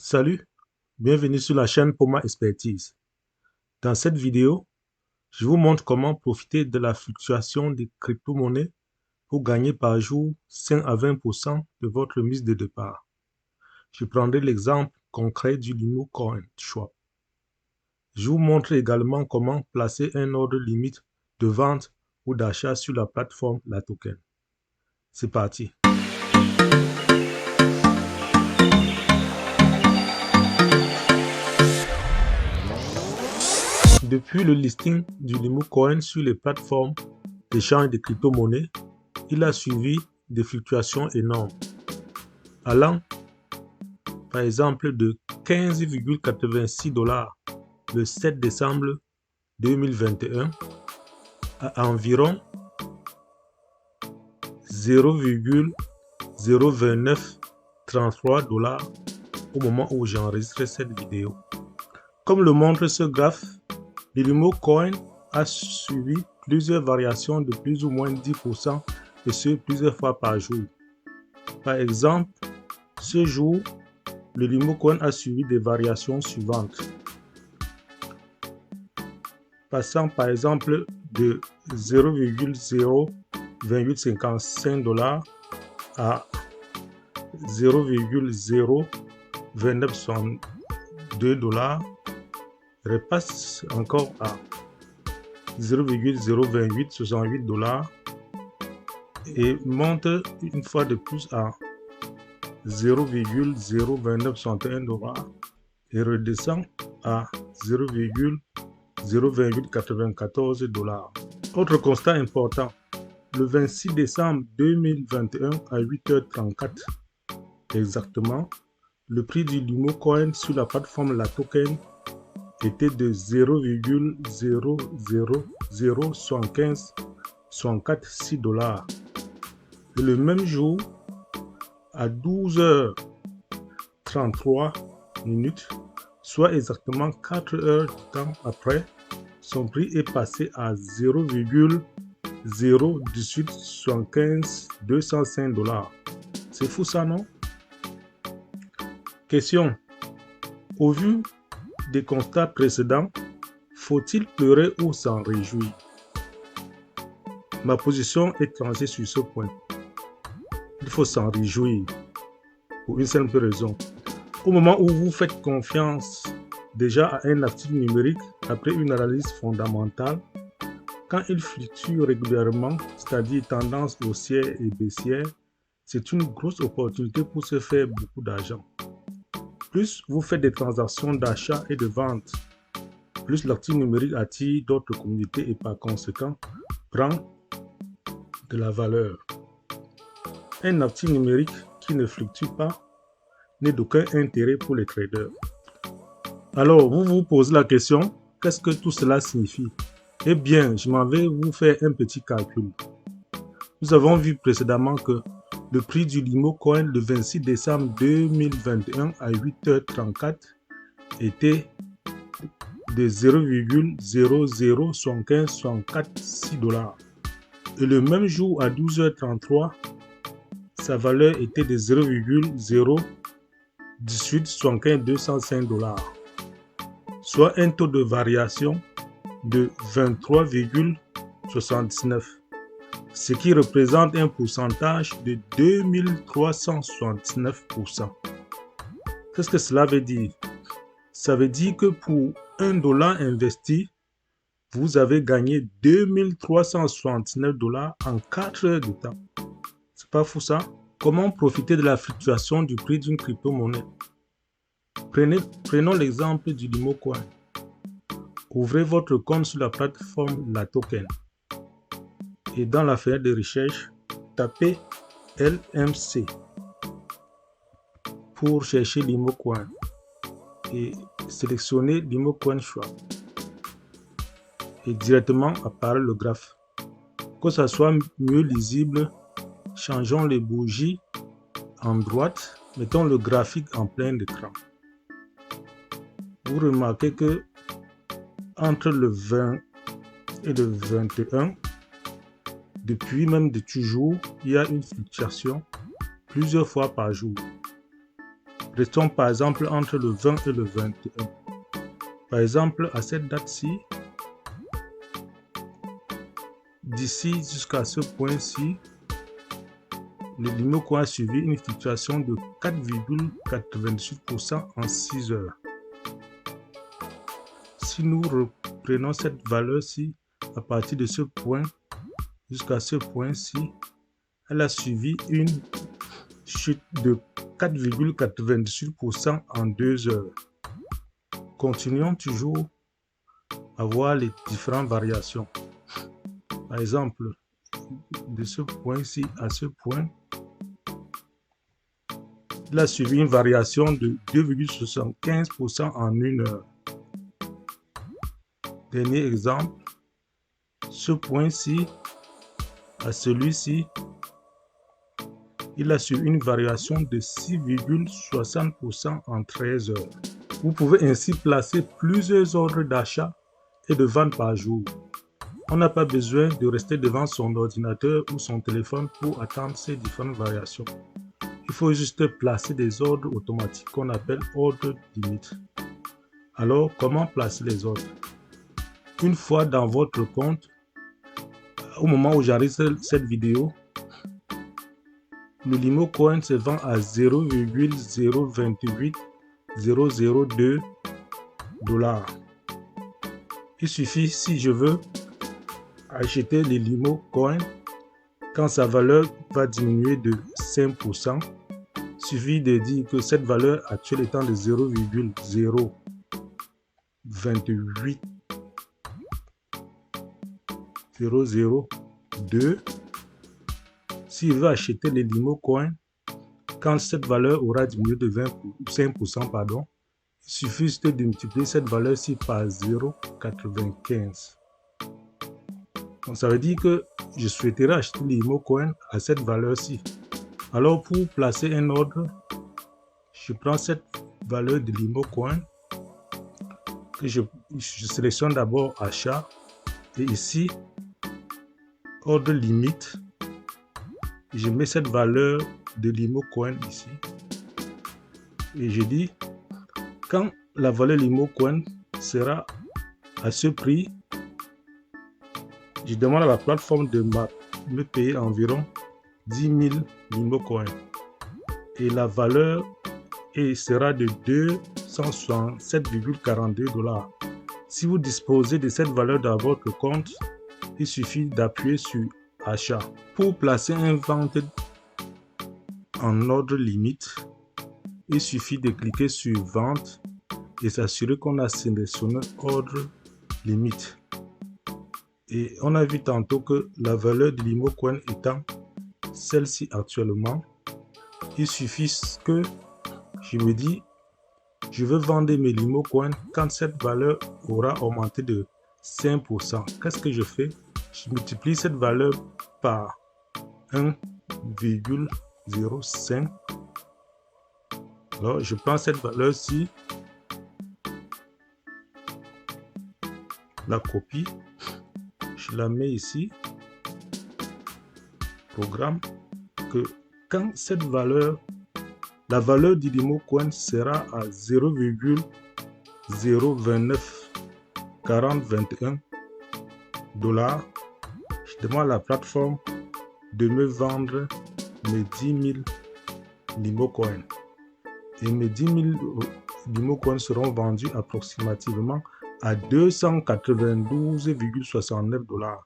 Salut, bienvenue sur la chaîne Poma Expertise. Dans cette vidéo, je vous montre comment profiter de la fluctuation des crypto-monnaies pour gagner par jour 5 à 20% de votre mise de départ. Je prendrai l'exemple concret du Limo Coin Swap. Je vous montre également comment placer un ordre limite de vente ou d'achat sur la plateforme La Token. C'est parti. Depuis le listing du Limo Coin sur les plateformes d'échange de crypto-monnaies, il a suivi des fluctuations énormes, allant par exemple de 15,86 $ le 7 décembre 2021 à environ 0,02933 $ au moment où j'enregistre cette vidéo. Comme le montre ce graphe, le Limo Coin a suivi plusieurs variations de plus ou moins 10% et ce plusieurs fois par jour. Par exemple, ce jour, le Limo Coin a suivi des variations suivantes. Passant par exemple de 0,02855 $ à 0,02962 $, repasse encore à 0,02868 $ et monte une fois de plus à 0,02961 $ et redescend à 0,02894 $. Autre constat important, le 26 décembre 2021 à 8h34 exactement, le prix du Limo Coin sur la plateforme La Token était de 0,000156 $. Et le même jour, à 12h33 minutes, soit exactement 4 heures de temps après, son prix est passé à 0,01875 $. C'est fou ça, non? Question. Au vu des constats précédents, faut-il pleurer ou s'en réjouir? Ma position est tranchée sur ce point. Il faut s'en réjouir pour une simple raison. Au moment où vous faites confiance déjà à un actif numérique après une analyse fondamentale, quand il fluctue régulièrement, c'est-à-dire tendance haussière et baissière, c'est une grosse opportunité pour se faire beaucoup d'argent. Plus vous faites des transactions d'achat et de vente, plus l'actif numérique attire d'autres communautés et par conséquent prend de la valeur. Un actif numérique qui ne fluctue pas n'est d'aucun intérêt pour les traders. Alors, vous vous posez la question, qu'est-ce que tout cela signifie? Eh bien, je m'en vais vous faire un petit calcul. Nous avons vu précédemment que le prix du Limo Coin le 26 décembre 2021 à 8h34 était de 0,00156 $. Et le même jour à 12h33, sa valeur était de 0,01875 $, soit un taux de variation de 23,79, ce qui représente un pourcentage de 2369%. Qu'est-ce que cela veut dire? Ça veut dire que pour $1 investi, vous avez gagné 2369 $ en 4 heures de temps. C'est pas fou ça? Comment profiter de la fluctuation du prix d'une crypto-monnaie? Prenons l'exemple du Limo Coin. Ouvrez votre compte sur la plateforme La Token et dans la fenêtre de recherche, tapez LMC pour chercher Limo Coin et sélectionnez Limo Coin Swap et directement apparaît le graphe. Que ça soit mieux lisible, changeons les bougies en droite, mettons le graphique en plein écran. Vous remarquez que entre le 20 et le 21, depuis même de toujours, il y a une fluctuation plusieurs fois par jour. Restons par exemple entre le 20 et le 21. Par exemple, à cette date-ci, d'ici jusqu'à ce point-ci, le Limocoin a suivi une fluctuation de 4,98% en 6 heures. Si nous reprenons cette valeur-ci à partir de ce point jusqu'à ce point-ci, elle a suivi une chute de 4,98% en 2 heures. Continuons toujours à voir les différentes variations. Par exemple, de ce point-ci à ce point, il a suivi une variation de 2,75% en 1 heure. Dernier exemple, ce point-ci à celui-ci, il a suivi une variation de 6,60% en 13 heures. Vous pouvez ainsi placer plusieurs ordres d'achat et de vente par jour. On n'a pas besoin de rester devant son ordinateur ou son téléphone pour attendre ces différentes variations. Il faut juste placer des ordres automatiques qu'on appelle ordres limites. Alors, comment placer les ordres? Une fois dans votre compte, au moment où j'enregistre cette vidéo, le Limocoin se vend à 0,028002 $. Il suffit, si je veux acheter les Limocoin, quand sa valeur va diminuer de 5%, il suffit de dire que cette valeur actuelle étant de 0,0280002, s'il veut acheter les Limocoin, quand cette valeur aura diminué de 5%, il suffit juste de multiplier cette valeur-ci par 0,95. Donc ça veut dire que je souhaiterais acheter les Limocoin à cette valeur-ci. Alors pour placer un ordre, je prends cette valeur de Limocoin que je sélectionne d'abord achat et ici ordre limite. Je mets cette valeur de Limocoin ici et je dis quand la valeur Limocoin sera à ce prix, je demande à la plateforme de me payer environ 10 000 Limocoin et la valeur sera de 267,42 $. Si vous disposez de cette valeur dans votre compte, il suffit d'appuyer sur achat. Pour placer un vente en ordre limite, il suffit de cliquer sur vente et s'assurer qu'on a sélectionné ordre limite. Et on a vu tantôt que la valeur de Limocoin étant celle-ci actuellement, il suffit que je me dis je veux vendre mes Limocoin quand cette valeur aura augmenté de 5%. Qu'est-ce que je fais? Je multiplie cette valeur par 1,05. Alors, je prends cette valeur-ci, la copie, je la mets ici, programme, que quand cette valeur, la valeur du Limocoin sera à 0,0294021 $, je demande à la plateforme de me vendre mes 10 000 Limocoin. Et mes 10 000 Limocoin seront vendus approximativement à 292,69 $.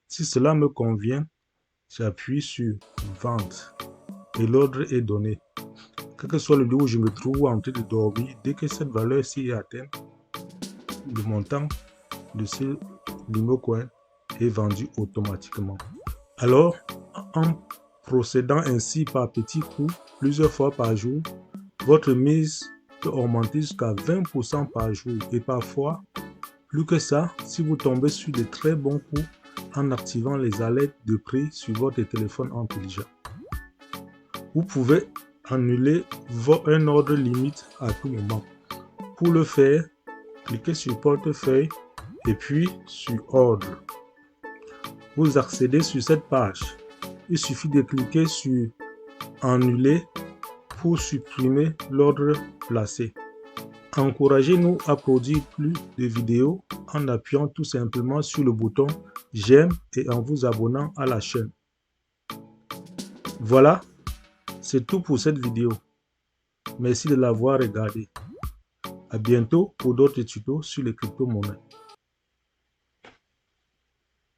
Si cela me convient, j'appuie sur vente et l'ordre est donné. Quel que soit le lieu où je me trouve en train de dormir, dès que cette valeur-ci est atteinte, le montant de ce Limocoin est vendu automatiquement. Alors, en procédant ainsi par petits coups, plusieurs fois par jour, votre mise peut augmenter jusqu'à 20% par jour et parfois, plus que ça, si vous tombez sur de très bons coups en activant les alertes de prix sur votre téléphone intelligent. Vous pouvez annuler un ordre limite à tout moment. Pour le faire, cliquez sur portefeuille et puis sur ordre. Vous accédez sur cette page. Il suffit de cliquer sur annuler, pour supprimer l'ordre placé. Encouragez-nous à produire plus de vidéos en appuyant tout simplement sur le bouton j'aime et en vous abonnant à la chaîne. Voilà, c'est tout pour cette vidéo. Merci de l'avoir regardé. À bientôt pour d'autres tutos sur les crypto-monnaies.